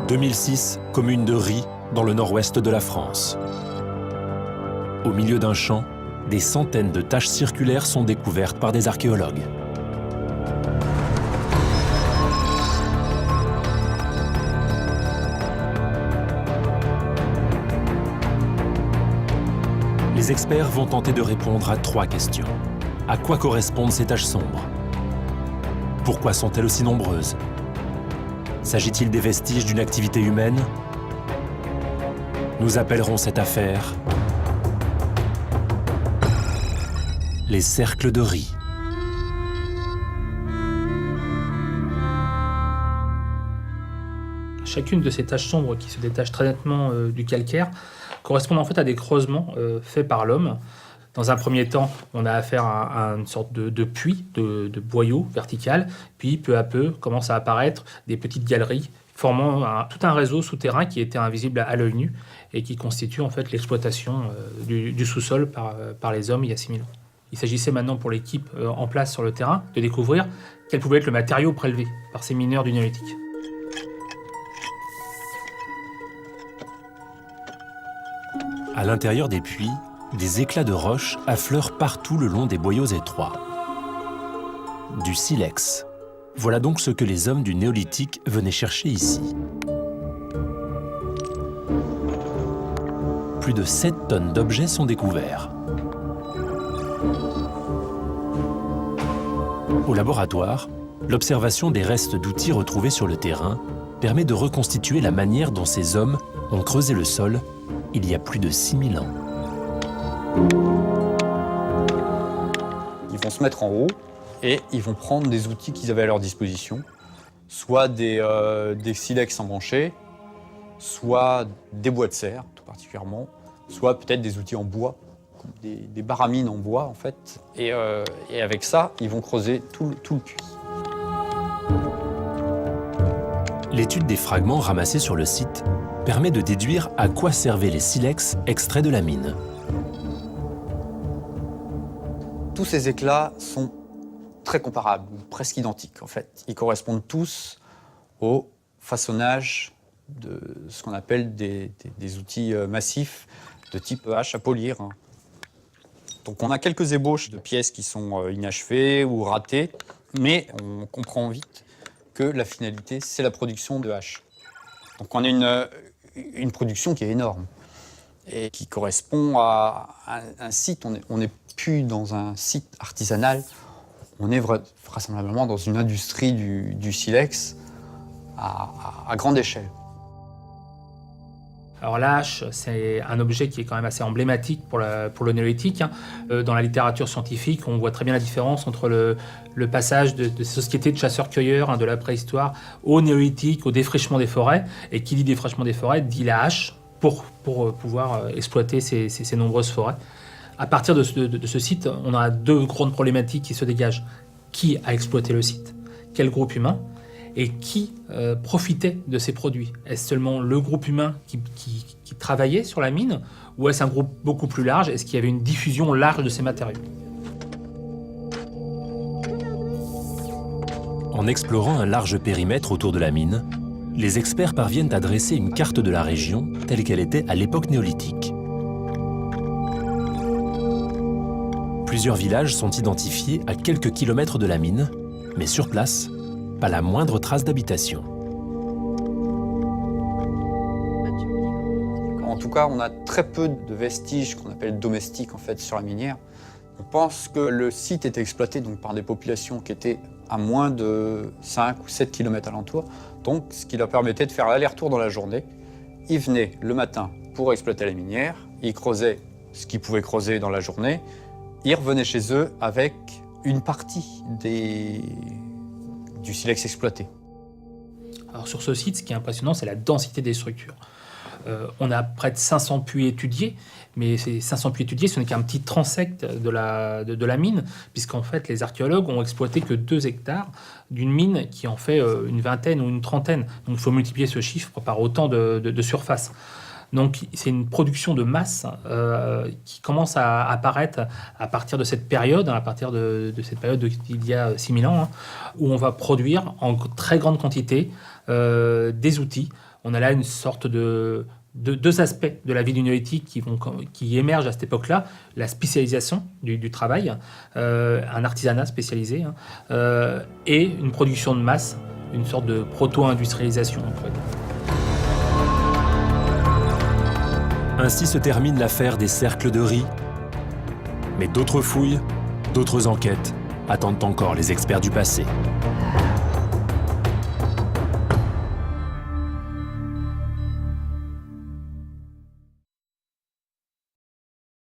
2006, commune de Ry, dans le nord-ouest de la France. Au milieu d'un champ, des centaines de taches circulaires sont découvertes par des archéologues. Les experts vont tenter de répondre à 3 questions. À quoi correspondent ces taches sombres? Pourquoi sont-elles aussi nombreuses? S'agit-il des vestiges d'une activité humaine? Nous appellerons cette affaire les cercles de Ry. Chacune de ces taches sombres qui se détachent très nettement du calcaire correspondent en fait à des creusements faits par l'homme. Dans un premier temps, on a affaire à une sorte de puits, de boyau vertical, puis peu à peu commencent à apparaître des petites galeries formant tout un réseau souterrain qui était invisible à l'œil nu et qui constitue en fait l'exploitation du sous-sol par les hommes il y a 6000 ans. Il s'agissait maintenant pour l'équipe en place sur le terrain de découvrir quel pouvait être le matériau prélevé par ces mineurs du néolithique. À l'intérieur des puits, des éclats de roches affleurent partout le long des boyaux étroits. Du silex. Voilà donc ce que les hommes du néolithique venaient chercher ici. Plus de 7 tonnes d'objets sont découverts. Au laboratoire, l'observation des restes d'outils retrouvés sur le terrain permet de reconstituer la manière dont ces hommes ont creusé le sol il y a plus de 6000 ans. Ils vont se mettre en haut et ils vont prendre des outils qu'ils avaient à leur disposition, soit des silex embranchés, soit des bois de serre, tout particulièrement, soit peut-être des outils en bois, comme des baramines en bois en fait. Et avec ça, ils vont creuser tout le puits. L'étude des fragments ramassés sur le site permet de déduire à quoi servaient les silex extraits de la mine. Tous ces éclats sont très comparables, ou presque identiques en fait. Ils correspondent tous au façonnage de ce qu'on appelle des outils massifs de type hache à polir. Donc on a quelques ébauches de pièces qui sont inachevées ou ratées, mais on comprend vite que la finalité, c'est la production de haches. Donc on a une production qui est énorme et qui correspond à un site. On n'est plus dans un site artisanal, on est vraisemblablement dans une industrie du silex à grande échelle. Alors la hache, c'est un objet qui est quand même assez emblématique pour le néolithique. Dans la littérature scientifique, on voit très bien la différence entre le passage de ces sociétés de chasseurs-cueilleurs de la préhistoire au néolithique, au défrichement des forêts. Et qui dit défrichement des forêts dit la hache pour pouvoir exploiter ces nombreuses forêts. À partir de ce site, on a 2 grandes problématiques qui se dégagent. Qui a exploité le site? Quel groupe humain? Et qui profitait de ces produits? Est-ce seulement le groupe humain qui travaillait sur la mine, ou est-ce un groupe beaucoup plus large? Est-ce qu'il y avait une diffusion large de ces matériaux? En explorant un large périmètre autour de la mine, les experts parviennent à dresser une carte de la région telle qu'elle était à l'époque néolithique. Plusieurs villages sont identifiés à quelques kilomètres de la mine, mais sur place, pas la moindre trace d'habitation. En tout cas, on a très peu de vestiges qu'on appelle domestiques en fait sur la minière. On pense que le site était exploité donc par des populations qui étaient à moins de 5 ou 7 km alentour, donc ce qui leur permettait de faire l'aller-retour dans la journée. Ils venaient le matin pour exploiter la minière, ils creusaient ce qu'ils pouvaient creuser dans la journée, ils revenaient chez eux avec une partie du silex exploité. Alors sur ce site, ce qui est impressionnant, c'est la densité des structures. On a près de 500 puits étudiés, mais ces 500 puits étudiés, ce n'est qu'un petit transect de la mine, puisqu'en fait, les archéologues ont exploité que 2 hectares d'une mine qui en fait une vingtaine ou une trentaine. Donc il faut multiplier ce chiffre par autant de surface. Donc c'est une production de masse qui commence à apparaître à partir de cette période, à partir de cette période d'il y a 6000 ans, où on va produire en très grande quantité des outils. on a là une sorte de deux aspects de la vie du néolithique qui émergent à cette époque-là. La spécialisation du travail, un artisanat spécialisé, et une production de masse, une sorte de proto-industrialisation, on pourrait dire. Ainsi se termine l'affaire des cercles de riz. Mais d'autres fouilles, d'autres enquêtes attendent encore les experts du passé.